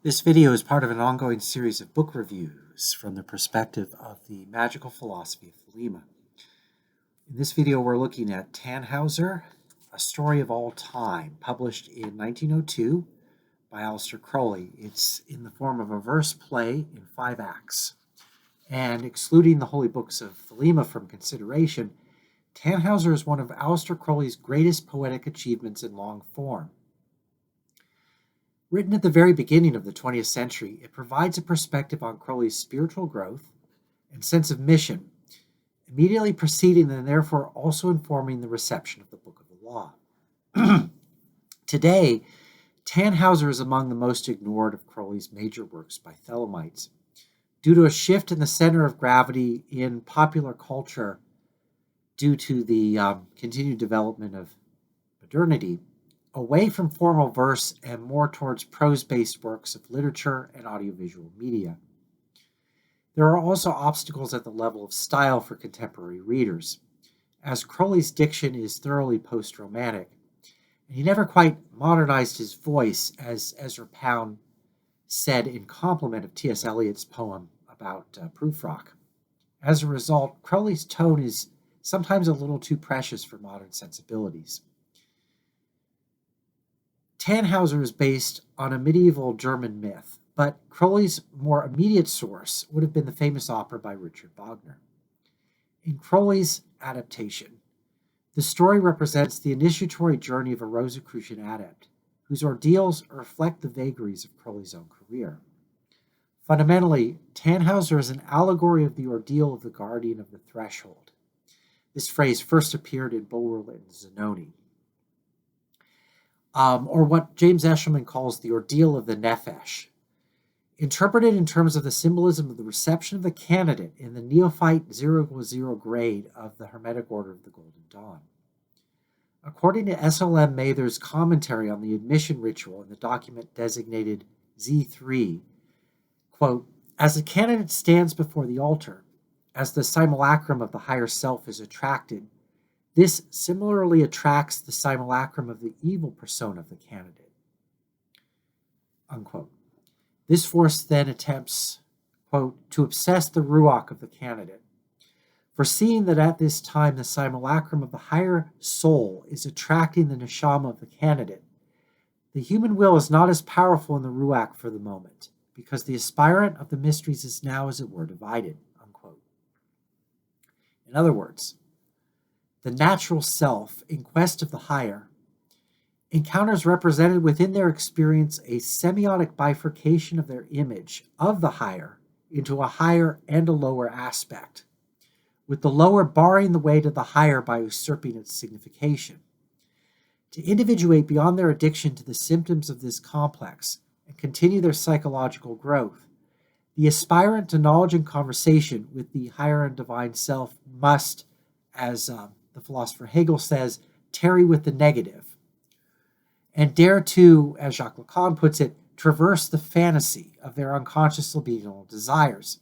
This video is part of an ongoing series of book reviews from the perspective of the magical philosophy of Thelema. In this video, we're looking at Tannhauser, A Story of All Time, published in 1902 by Aleister Crowley. It's in the form of a verse play in 5 acts. And excluding the holy books of Thelema from consideration, Tannhauser is one of Aleister Crowley's greatest poetic achievements in long form. Written at the very beginning of the 20th century, it provides a perspective on Crowley's spiritual growth and sense of mission, immediately preceding and therefore also informing the reception of the Book of the Law. Today, Tannhauser is among the most ignored of Crowley's major works by Thelemites. Due to a shift in the center of gravity in popular culture due to the continued development of modernity, away from formal verse and more towards prose-based works of literature and audiovisual media. There are also obstacles at the level of style for contemporary readers, as Crowley's diction is thoroughly post-romantic, and he never quite modernized his voice, as Ezra Pound said in compliment of T.S. Eliot's poem about Prufrock. As a result, Crowley's tone is sometimes a little too precious for modern sensibilities. Tannhauser is based on a medieval German myth, but Crowley's more immediate source would have been the famous opera by Richard Wagner. In Crowley's adaptation, the story represents the initiatory journey of a Rosicrucian adept, whose ordeals reflect the vagaries of Crowley's own career. Fundamentally, Tannhauser is an allegory of the ordeal of the guardian of the threshold. This phrase first appeared in Bulwer Lytton's Zanoni. Or what James Eshelman calls the ordeal of the Nefesh, interpreted in terms of the symbolism of the reception of the candidate in the neophyte 0-0 grade of the Hermetic Order of the Golden Dawn. According to S.L.M. Mather's commentary on the admission ritual in the document designated Z3, quote, as the candidate stands before the altar, as the simulacrum of the higher self is attracted, this similarly attracts the simulacrum of the evil persona of the candidate. Unquote. This force then attempts, quote, to obsess the ruach of the candidate, foreseeing that at this time the simulacrum of the higher soul is attracting the neshama of the candidate. The human will is not as powerful in the ruach for the moment, because the aspirant of the mysteries is now, as it were, divided. Unquote. In other words, the natural self, in quest of the higher, encounters represented within their experience a semiotic bifurcation of their image of the higher into a higher and a lower aspect, with the lower barring the way to the higher by usurping its signification. To individuate beyond their addiction to the symptoms of this complex and continue their psychological growth, the aspirant to knowledge and conversation with the higher and divine self must, as the philosopher Hegel says, tarry with the negative, and dare to, as Jacques Lacan puts it, traverse the fantasy of their unconscious libidinal desires,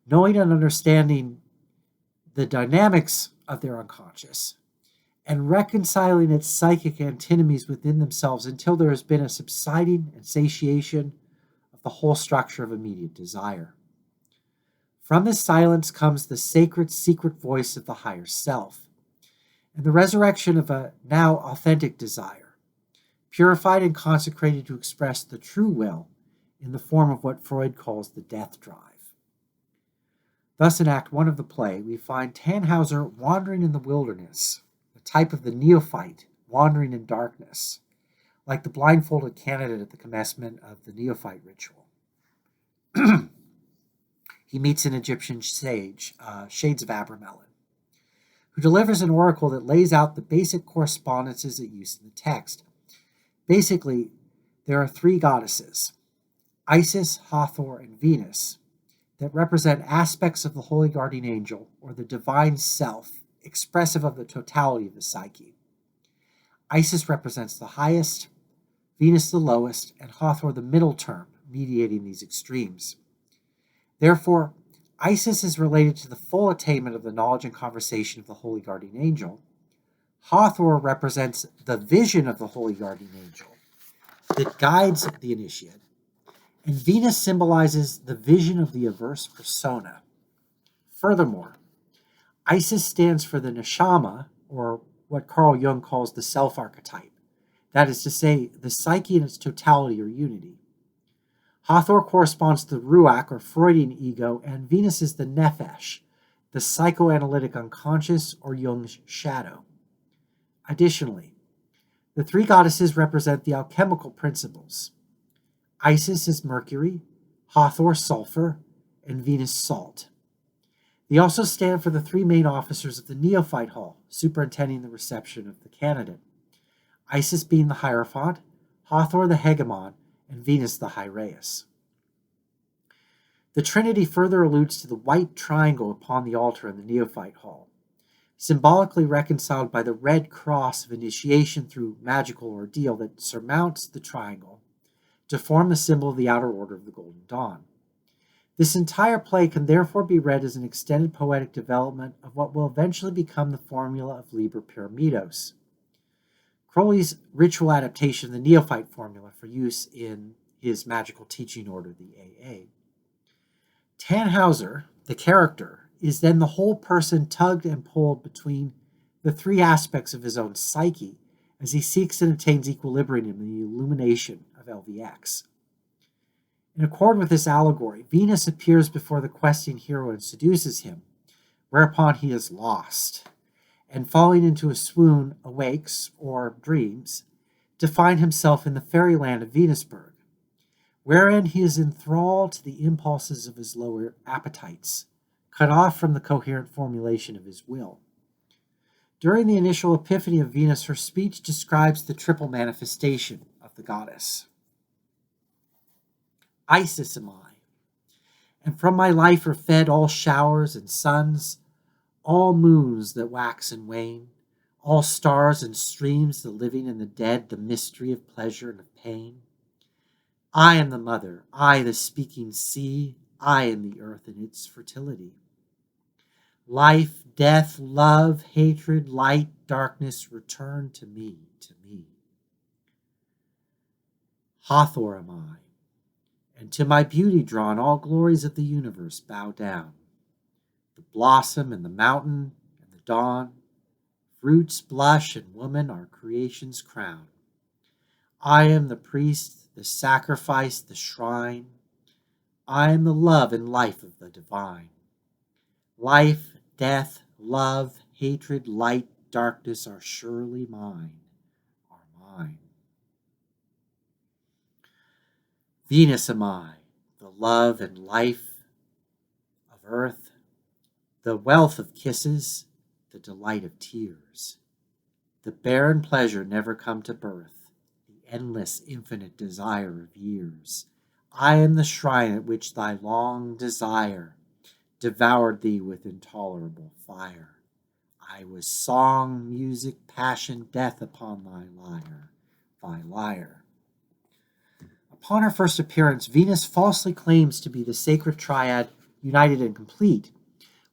knowing and understanding the dynamics of their unconscious, and reconciling its psychic antinomies within themselves until there has been a subsiding and satiation of the whole structure of immediate desire. From this silence comes the sacred, secret voice of the higher self, and the resurrection of a now authentic desire, purified and consecrated to express the true will in the form of what Freud calls the death drive. Thus, in Act 1 of the play, we find Tannhauser wandering in the wilderness, the type of the neophyte wandering in darkness, like the blindfolded candidate at the commencement of the neophyte ritual. He meets an Egyptian sage, Shades of Abramelin, who delivers an oracle that lays out the basic correspondences it used in the text. Basically, there are 3 goddesses, Isis, Hathor, and Venus, that represent aspects of the holy guardian angel, or the divine self, expressive of the totality of the psyche. Isis represents the highest, Venus the lowest, and Hathor the middle term, mediating these extremes. Therefore, Isis is related to the full attainment of the knowledge and conversation of the holy guardian angel. Hathor represents the vision of the holy guardian angel that guides the initiate, and Venus symbolizes the vision of the averse persona. Furthermore, Isis stands for the neshama, or what Carl Jung calls the self archetype. That is to say, the psyche in its totality or unity. Hathor corresponds to the ruach, or Freudian ego, and Venus is the nephesh, the psychoanalytic unconscious, or Jung's shadow. Additionally, the three goddesses represent the alchemical principles. Isis is mercury, Hathor sulfur, and Venus salt. They also stand for the three main officers of the neophyte hall, superintending the reception of the candidate. Isis being the hierophant, Hathor the hegemon, and Venus the hiereus. The Trinity further alludes to the white triangle upon the altar in the neophyte hall, symbolically reconciled by the red cross of initiation through magical ordeal that surmounts the triangle to form the symbol of the outer order of the Golden Dawn. This entire play can therefore be read as an extended poetic development of what will eventually become the formula of Liber Pyramidos, Crowley's ritual adaptation of the neophyte formula for use in his magical teaching order, the AA. Tannhauser, the character, is then the whole person tugged and pulled between the three aspects of his own psyche as he seeks and attains equilibrium in the illumination of LVX. In accord with this allegory, Venus appears before the questing hero and seduces him, whereupon he is lost, and falling into a swoon awakes, or dreams, to find himself in the fairyland of Venusburg, wherein he is enthralled to the impulses of his lower appetites, cut off from the coherent formulation of his will. During the initial epiphany of Venus, her speech describes the triple manifestation of the goddess. Isis am I, and from my life are fed all showers and suns, all moons that wax and wane, all stars and streams, the living and the dead, the mystery of pleasure and of pain. I am the mother, I the speaking sea, I am the earth in its fertility. Life, death, love, hatred, light, darkness, return to me, to me. Hathor am I, and to my beauty drawn all glories of the universe bow down. The blossom and the mountain and the dawn, fruits blush and woman are creation's crown. I am the priest, the sacrifice, the shrine. I am the love and life of the divine. Life, death, love, hatred, light, darkness are surely mine, are mine. Venus am I, the love and life of earth, the wealth of kisses, the delight of tears, the barren pleasure never come to birth, the endless infinite desire of years. I am the shrine at which thy long desire devoured thee with intolerable fire. I was song, music, passion, death upon thy lyre. Upon her first appearance, Venus falsely claims to be the sacred triad united and complete,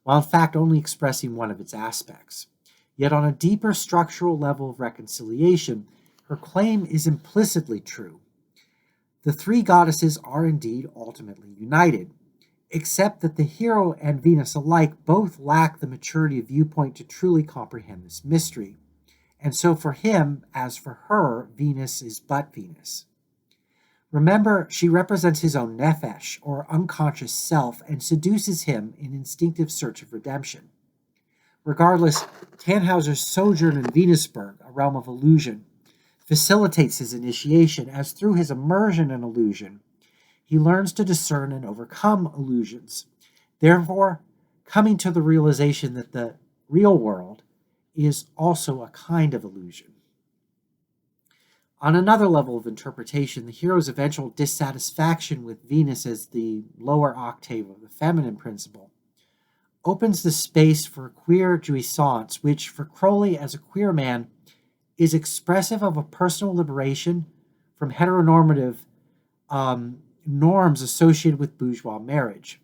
while in fact only expressing one of its aspects. Yet on a deeper structural level of reconciliation, her claim is implicitly true. The three goddesses are indeed ultimately united, except that the hero and Venus alike both lack the maturity of viewpoint to truly comprehend this mystery. And so for him, as for her, Venus is but Venus. Remember, she represents his own nephesh, or unconscious self, and seduces him in instinctive search of redemption. Regardless, Tannhauser's sojourn in Venusburg, a realm of illusion, facilitates his initiation, as through his immersion in illusion, he learns to discern and overcome illusions, therefore coming to the realization that the real world is also a kind of illusion. On another level of interpretation, the hero's eventual dissatisfaction with Venus as the lower octave of the feminine principle opens the space for queer jouissance, which for Crowley as a queer man is expressive of a personal liberation from heteronormative norms associated with bourgeois marriage.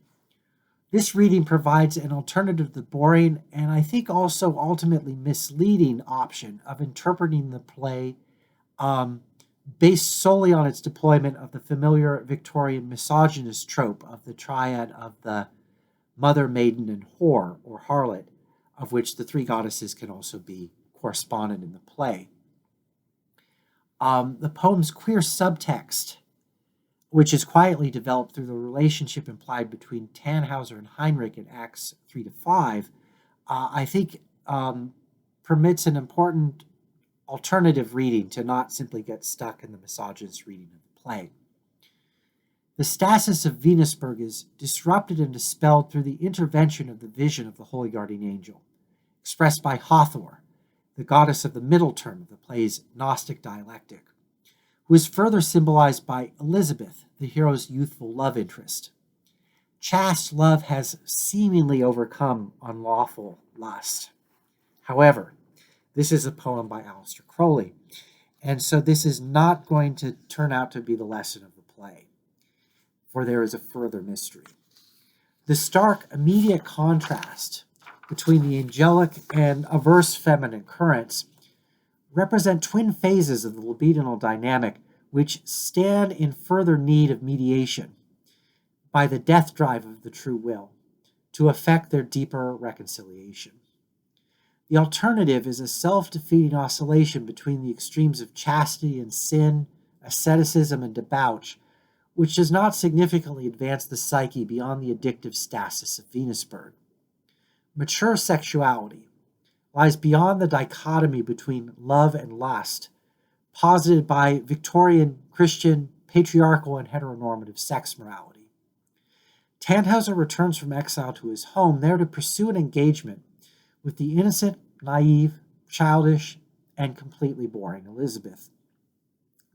This reading provides an alternative to the boring and I think also ultimately misleading option of interpreting the play based solely on its deployment of the familiar Victorian misogynist trope of the triad of the mother, maiden, and whore, or harlot, of which the three goddesses can also be correspondent in the play. The poem's queer subtext, which is quietly developed through the relationship implied between Tannhauser and Heinrich in Acts 3 to 5, I think permits an important alternative reading to not simply get stuck in the misogynist reading of the play. The stasis of Venusberg is disrupted and dispelled through the intervention of the vision of the holy guardian angel, expressed by Hathor, the goddess of the middle term of the play's Gnostic dialectic, who is further symbolized by Elizabeth, the hero's youthful love interest. Chaste love has seemingly overcome unlawful lust. However, this is a poem by Aleister Crowley, and so this is not going to turn out to be the lesson of the play, for there is a further mystery. The stark, immediate contrast between the angelic and averse feminine currents represent twin phases of the libidinal dynamic which stand in further need of mediation by the death drive of the true will to effect their deeper reconciliation. The alternative is a self-defeating oscillation between the extremes of chastity and sin, asceticism and debauch, which does not significantly advance the psyche beyond the addictive stasis of Venusberg. Mature sexuality lies beyond the dichotomy between love and lust, posited by Victorian, Christian, patriarchal, and heteronormative sex morality. Tannhauser returns from exile to his home, there to pursue an engagement with the innocent, naive, childish, and completely boring Elizabeth.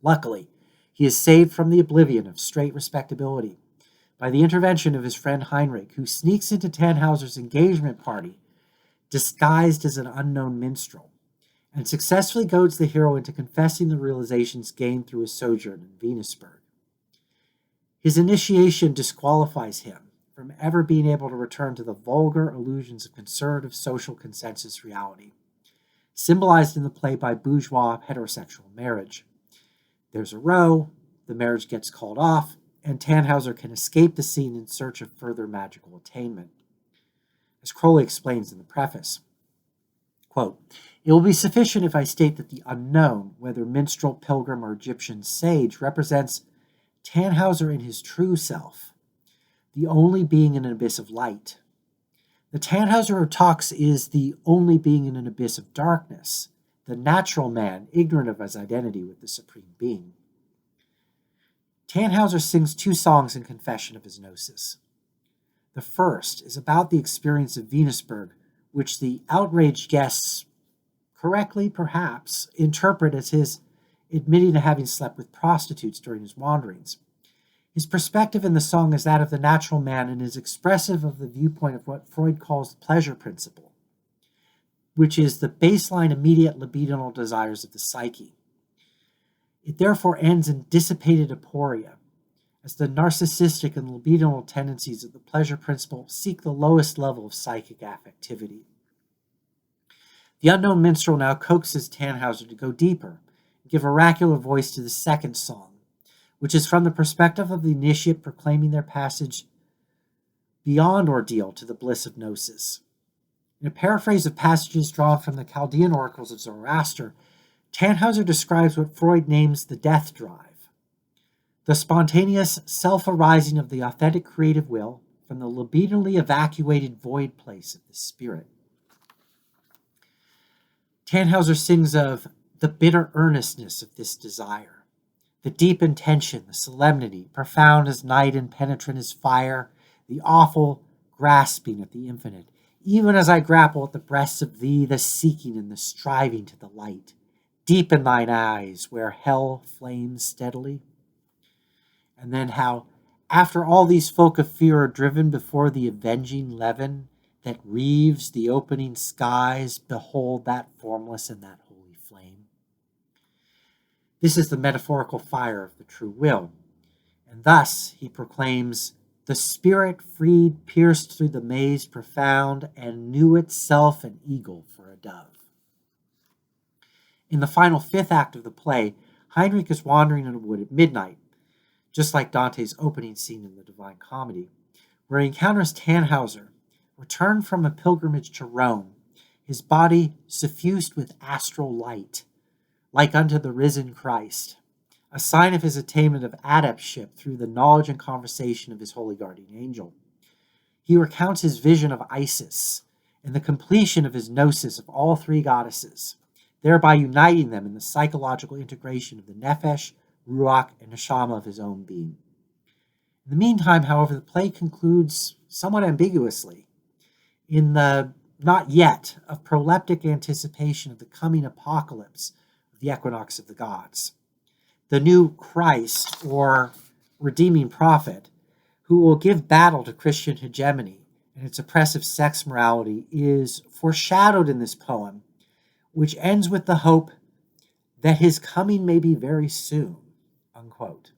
Luckily, he is saved from the oblivion of straight respectability by the intervention of his friend Heinrich, who sneaks into Tannhauser's engagement party disguised as an unknown minstrel, and successfully goads the hero into confessing the realizations gained through his sojourn in Venusberg. His initiation disqualifies him from ever being able to return to the vulgar illusions of conservative social consensus reality, symbolized in the play by bourgeois heterosexual marriage. There's a row, the marriage gets called off, and Tannhauser can escape the scene in search of further magical attainment. As Crowley explains in the preface, quote, "It will be sufficient if I state that the unknown, whether minstrel, pilgrim, or Egyptian sage, represents Tannhauser in his true self, the only being in an abyss of light. The Tannhauser who talks is the only being in an abyss of darkness, the natural man, ignorant of his identity with the Supreme Being." Tannhauser sings two songs in confession of his gnosis. The first is about the experience of Venusberg, which the outraged guests, correctly perhaps, interpret as his admitting to having slept with prostitutes during his wanderings. His perspective in the song is that of the natural man and is expressive of the viewpoint of what Freud calls the pleasure principle, which is the baseline immediate libidinal desires of the psyche. It therefore ends in dissipated aporia, as the narcissistic and libidinal tendencies of the pleasure principle seek the lowest level of psychic affectivity. The unknown minstrel now coaxes Tannhauser to go deeper and give oracular voice to the second song, which is from the perspective of the initiate proclaiming their passage beyond ordeal to the bliss of gnosis. In a paraphrase of passages drawn from the Chaldean oracles of Zoroaster, Tannhauser describes what Freud names the death drive, the spontaneous self-arising of the authentic creative will from the libidinally evacuated void place of the spirit. Tannhauser sings of the bitter earnestness of this desire, the deep intention, the solemnity, profound as night and penetrant as fire, the awful grasping at the infinite, even as I grapple at the breasts of thee, the seeking and the striving to the light, deep in thine eyes where hell flames steadily. And then how, after all these folk of fear are driven before the avenging levin that reaves the opening skies, behold that formless and that holy flame. This is the metaphorical fire of the true will. And thus he proclaims, the spirit freed pierced through the maze profound and knew itself an eagle for a dove. In the final fifth act of the play, Heinrich is wandering in a wood at midnight, just like Dante's opening scene in the Divine Comedy, where he encounters Tannhauser, returned from a pilgrimage to Rome, his body suffused with astral light, like unto the risen Christ, a sign of his attainment of adeptship through the knowledge and conversation of his holy guardian angel. He recounts his vision of Isis and the completion of his gnosis of all three goddesses, thereby uniting them in the psychological integration of the nefesh, ruach, and neshama of his own being. In the meantime, however, the play concludes somewhat ambiguously in the not yet of proleptic anticipation of the coming apocalypse of the equinox of the gods. The new Christ, or redeeming prophet, who will give battle to Christian hegemony and its oppressive sex morality, is foreshadowed in this poem, which ends with the hope that his coming may be very soon, unquote.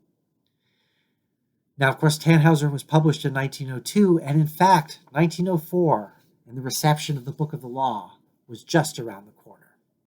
Now, of course, Tannhauser was published in 1902, and in fact, 1904, and the reception of the Book of the Law was just around the corner.